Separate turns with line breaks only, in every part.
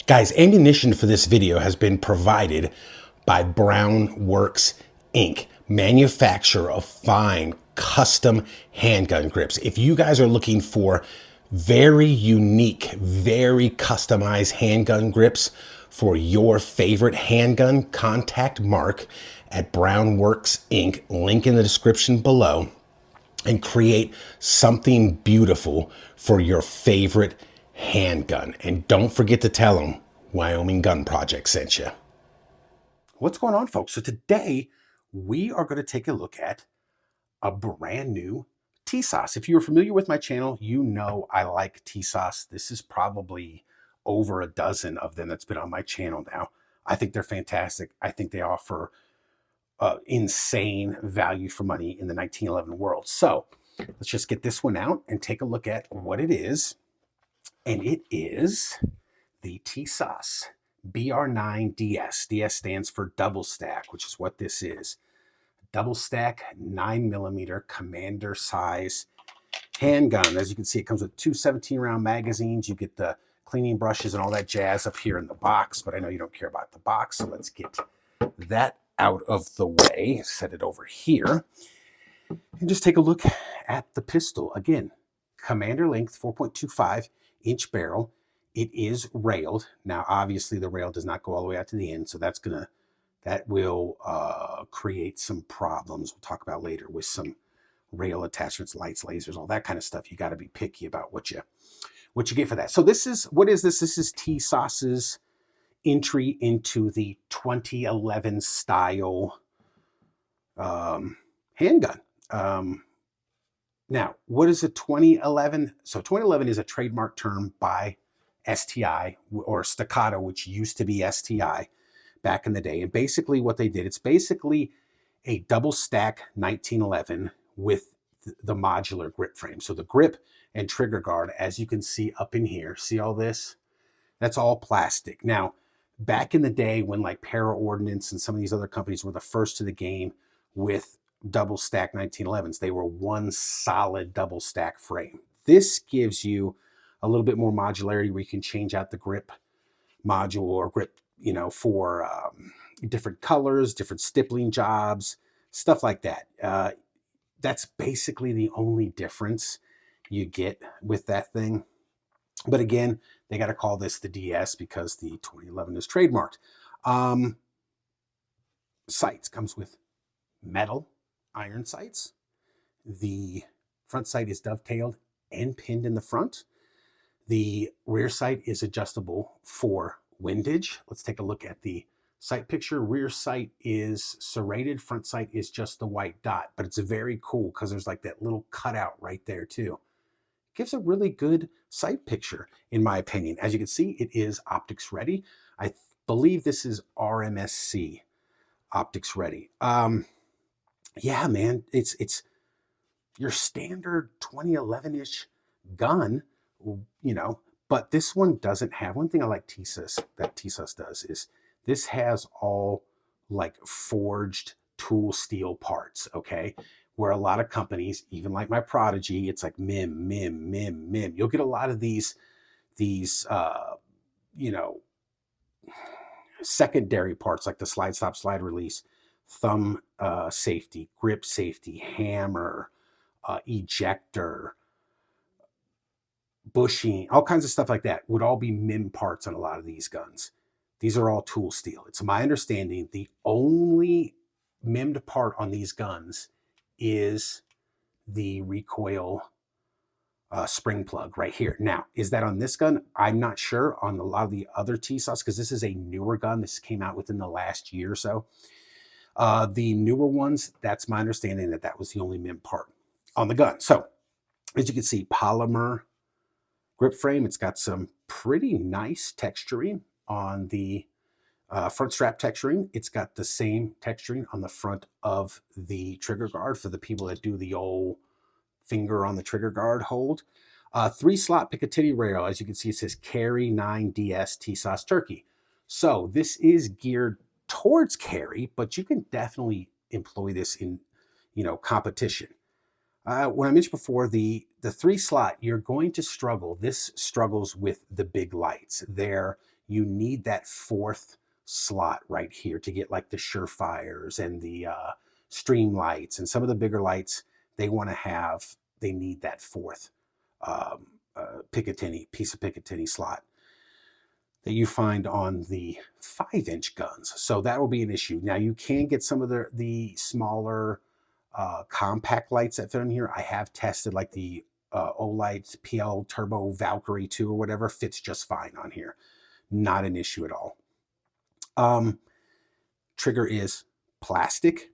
Guys, ammunition for this video has been provided by Browne Works Inc., manufacturer of fine custom handgun grips. If you guys are looking for very unique, very customized handgun grips for your favorite handgun, contact Mark at Browne Works Inc., link in the description below, and create something beautiful for your favorite handgun. And don't forget to tell them Wyoming Gun Project sent you. What's going on, folks? So today we are going to take a look at a brand new TISAS. If you're familiar with my channel, you know I like TISAS. This is probably over a dozen of them that's been on my channel now. I think they're fantastic. I think they offer insane value for money in the 1911 world. So let's just get this one out and take a look at what it is. And it is the TISAS BR9 DS. DS stands for double stack, which is what this is. Double stack 9mm commander size handgun. As you can see, it comes with two 17-round magazines. You get the cleaning brushes and all that jazz up here in the box, but I know you don't care about the box, so let's get that out of the way. Set it over here and just take a look at the pistol. Again, commander length, 4.25-inch barrel. It is railed. Now, obviously, the rail does not go all the way out to the end, so that will create some problems we'll talk about later with some rail attachments, lights, lasers, all that kind of stuff. You got to be picky about what you get for that. So what is this? This is TISAS's entry into the 2011 style handgun. Now, what is a 2011? So 2011 is a trademark term by STI or Staccato, which used to be STI back in the day. And basically what they did, it's basically a double stack 1911 with the modular grip frame. So the grip and trigger guard, as you can see up in here, see all this? That's all plastic. Now, back in the day when like Para Ordnance and some of these other companies were the first to the game with double stack 1911s, they were one solid double stack frame. This gives you a little bit more modularity where you can change out the grip module or grip, for different colors, different stippling jobs, stuff like that. That's basically the only difference you get with that thing. But again, they got to call this the DS because the 2011 is trademarked. Sights comes with metal iron sights. The front sight is dovetailed and pinned in the front. The rear sight is adjustable for windage. Let's take a look at the sight picture. Rear sight is serrated. Front sight is just the white dot, but it's very cool because there's like that little cutout right there too. Gives a really good sight picture, in my opinion. As you can see, it is optics ready. I believe this is RMSC optics ready. Yeah, man, it's your standard 2011-ish gun, but this one doesn't have, one thing I like that TISAS does is this has all like forged tool steel parts, okay? Where a lot of companies, even like my Prodigy, it's like MIM, MIM, MIM, MIM. You'll get a lot of these secondary parts like the slide stop, slide release, thumb safety, grip safety, hammer, ejector, bushing, all kinds of stuff like that would all be MIM parts on a lot of these guns. These are all tool steel. It's my understanding the only MIM'd part on these guns is the recoil spring plug right here. Now, is that on this gun? I'm not sure. On a lot of the other TISAS, because this is a newer gun. This came out within the last year or so. The newer ones, that's my understanding that was the only MIM part on the gun. So, as you can see, polymer grip frame. It's got some pretty nice texturing on the front strap texturing. It's got the same texturing on the front of the trigger guard for the people that do the old finger on the trigger guard hold. 3-slot Picatinny rail. As you can see, it says Carry 9 DS TISAS Turkey. So this is geared towards carry, but you can definitely employ this in, competition. When I mentioned before, the 3-slot, you're going to struggle. This struggles with the big lights. There, you need that 4th slot right here to get like the Surefires and the stream lights and some of the bigger lights. They need that 4th piece of Picatinny slot that you find on the 5-inch guns. So that will be an issue. Now you can get some of the smaller compact lights that fit in here. I have tested like the Olight PL Turbo Valkyrie 2 or whatever, fits just fine on here. Not an issue at all. Trigger is plastic.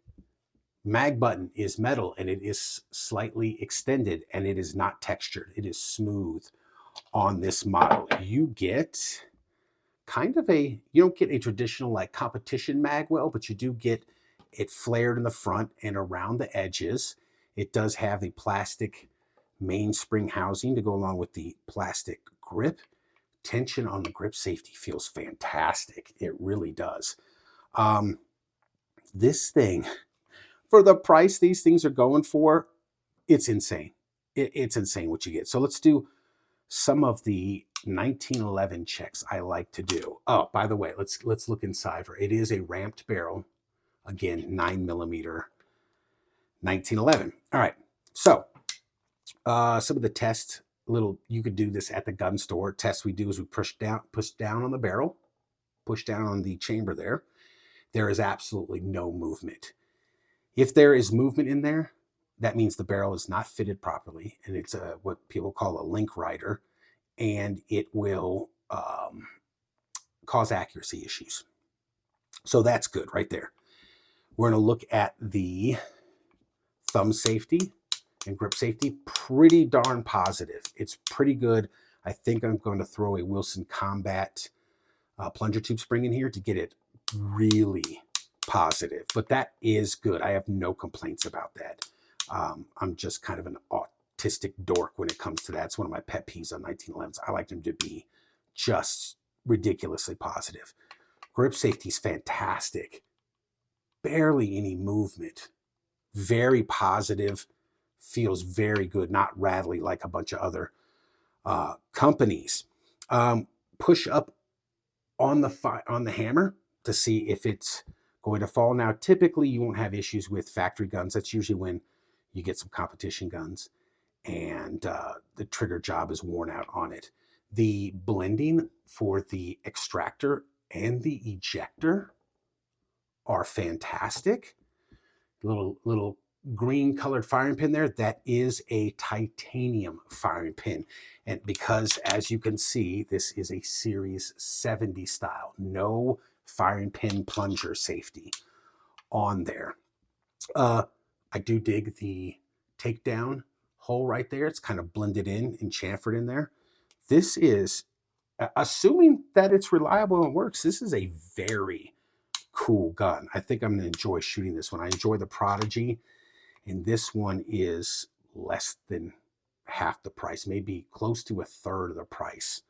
Mag button is metal, and it is slightly extended, and it is not textured. It is smooth on this model. You get you don't get a traditional like competition mag well, but you do get it flared in the front and around the edges. It does have the plastic mainspring housing to go along with the plastic grip. Tension on the grip safety feels fantastic. It really does. This thing, for the price these things are going for, it's insane. It's insane what you get. So let's do some of the 1911 checks I like to do. Oh, by the way, let's look inside for it. Is a ramped barrel. Again, 9mm 1911. All right. So some of the tests, you could do this at the gun store. Tests we do is we push down on the barrel, push down on the chamber there. There is absolutely no movement. If there is movement in there, that means the barrel is not fitted properly, and it's what people call a link rider, and it will cause accuracy issues. So that's good right there. We're going to look at the thumb safety and grip safety. Pretty darn positive. It's pretty good. I think I'm going to throw a Wilson Combat plunger tube spring in here to get it really positive, but that is good. I have no complaints about that. I'm just kind of an autistic dork when it comes to that. It's one of my pet peeves on 1911s. I like them to be just ridiculously positive. Grip safety is fantastic. Barely any movement. Very positive. Feels very good. Not rattly like a bunch of other companies. Push up on the hammer to see if it's going to fall. Now, typically you won't have issues with factory guns. That's usually when you get some competition guns and the trigger job is worn out on it. The blending for the extractor and the ejector are fantastic. Little green colored firing pin there. That is a titanium firing pin. And because, as you can see, this is a Series 70 style. No firing pin plunger safety on there. I do dig the takedown hole right there. It's kind of blended in and chamfered in there. This is, assuming that it's reliable and works, this is a very cool gun. I think I'm going to enjoy shooting this one. I enjoy the Prodigy, and this one is less than half the price, maybe close to a third of the price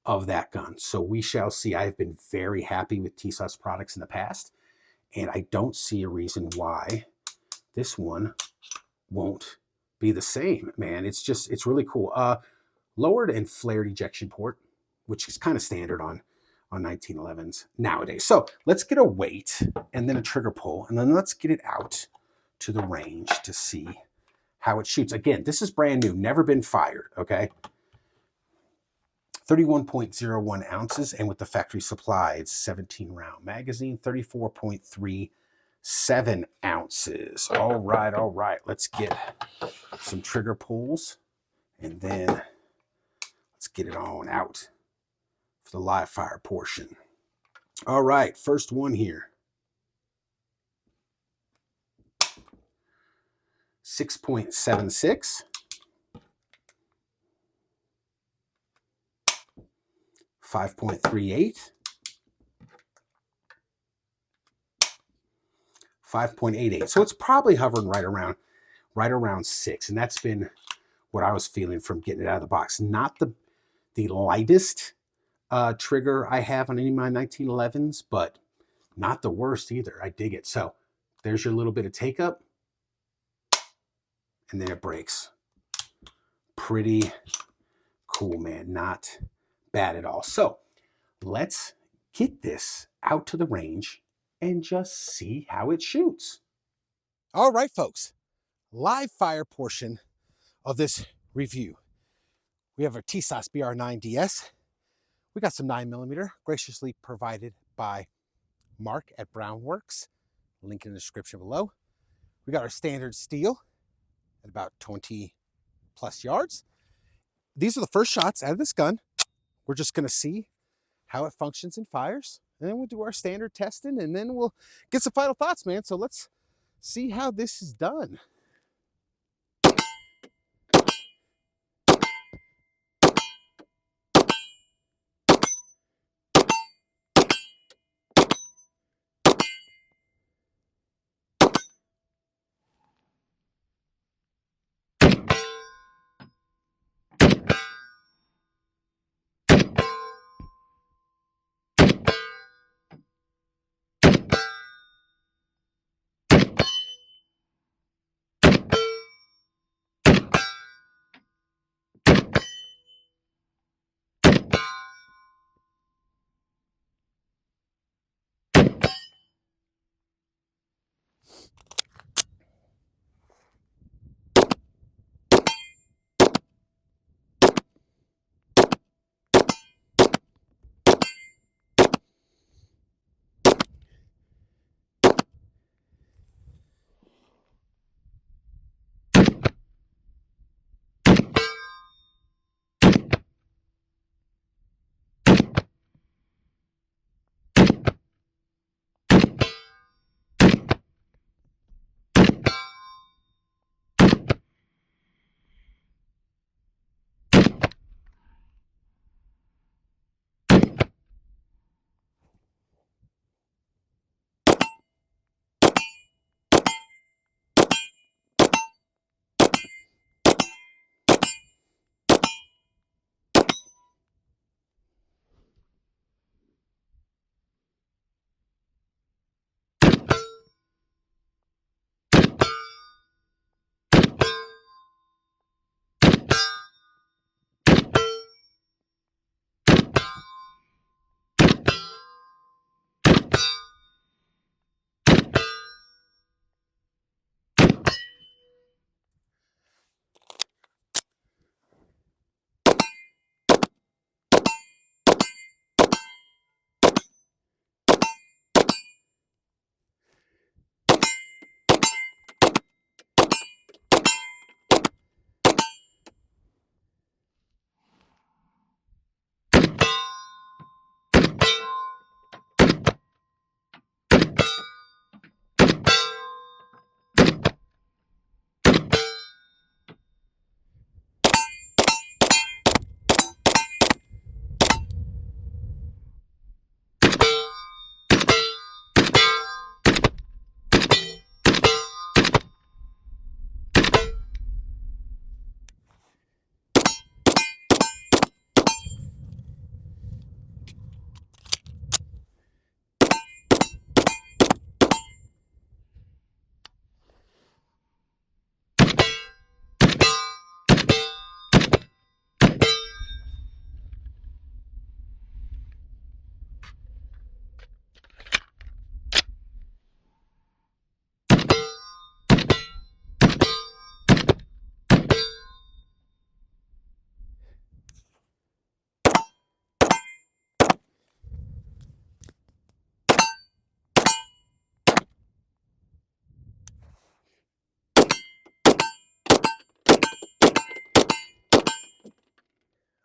of that gun. So we shall see. I've been very happy with TISAS products in the past, and I don't see a reason why this one won't be the same, man. It's really cool. Lowered and flared ejection port, which is kind of standard on 1911s nowadays. So let's get a weight and then a trigger pull, and then let's get it out to the range to see how it shoots. Again, this is brand new, never been fired, okay? 31.01 ounces, and with the factory supply, it's 17 round magazine, 34.37 ounces. All right. Let's get some trigger pulls, and then let's get it on out for the live fire portion. All right, first one here. 6.76. 5.38. 5.88. So it's probably hovering right around 6, and that's been what I was feeling from getting it out of the box. Not the lightest trigger I have on any of my 1911s, but not the worst either. I dig it. So there's your little bit of take up, and then it breaks. Pretty cool, man. Not bad at all. So let's get this out to the range and just see how it shoots. All right, folks, live fire portion of this review. We have our TISAS BR9 DS. We got some 9mm, graciously provided by Mark at Browne Works. Link in the description below. We got our standard steel at about 20 plus yards. These are the first shots out of this gun. We're just gonna see how it functions and fires. And then we'll do our standard testing and then we'll get some final thoughts, man. So let's see how this is done.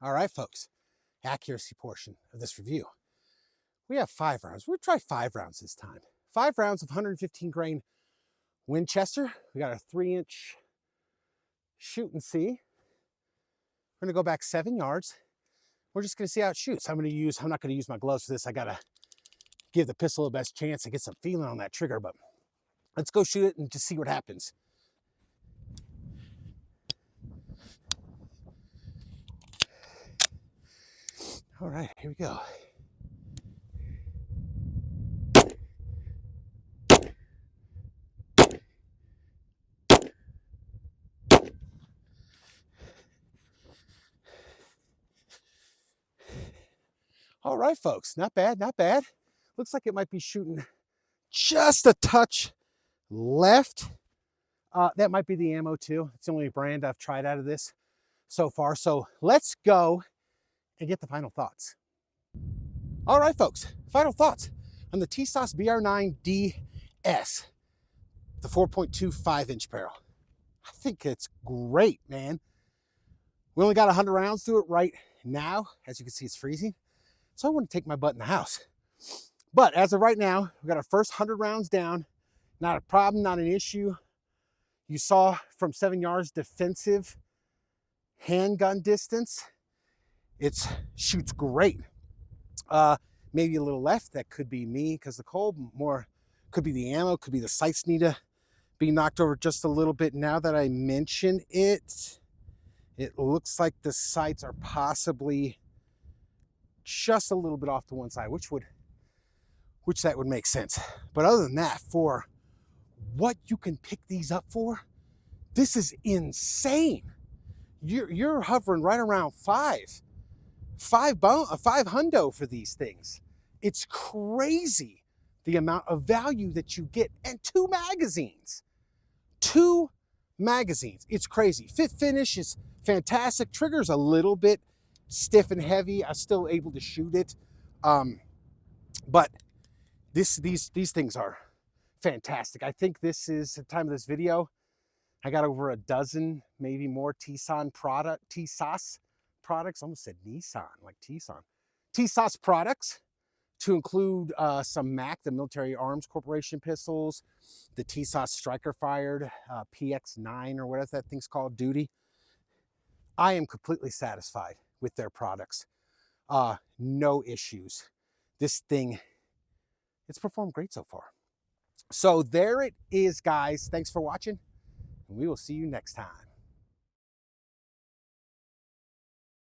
All right, folks, accuracy portion of this review. We have 5 rounds. We'll try 5 rounds this time. 5 rounds of 115 grain Winchester. We got a 3-inch shoot and see. We're gonna go back 7 yards. We're just gonna see how it shoots. I'm not gonna use my gloves for this. I gotta give the pistol the best chance to get some feeling on that trigger, but let's go shoot it and just see what happens. All right, here we go. All right, folks, not bad, not bad. Looks like it might be shooting just a touch left. That might be the ammo too. It's the only brand I've tried out of this so far. So let's go and get the final thoughts. All right, folks, final thoughts on the TISAS BR9 DS, the 4.25-inch barrel. I think it's great, man. We only got 100 rounds through it right now. As you can see, it's freezing. So I want to take my butt in the house. But as of right now, we got our first 100 rounds down. Not a problem, not an issue. You saw from 7 yards defensive handgun distance. It shoots great. Maybe a little left. That could be me because the cold. More could be the ammo. Could be the sights need to be knocked over just a little bit. Now that I mention it, it looks like the sights are possibly just a little bit off to one side, which that would make sense. But other than that, for what you can pick these up for, this is insane. You're hovering right around five hundo for these things. It's crazy the amount of value that you get, and 2 magazines. 2 magazines. It's crazy. Fit finish is fantastic. Trigger's a little bit stiff and heavy. I'm still able to shoot it, but these things are fantastic. I think this is the time of this video. I got over a dozen, maybe more TISAS products. Almost said Nissan, like Tucson. TISAS products, to include some MAC, the Military Arms Corporation pistols, the TISAS striker fired PX9 or whatever that thing's called, duty. I am completely satisfied with their products. No issues. This thing, it's performed great so far. So there it is, guys. Thanks for watching, and we will see you next time.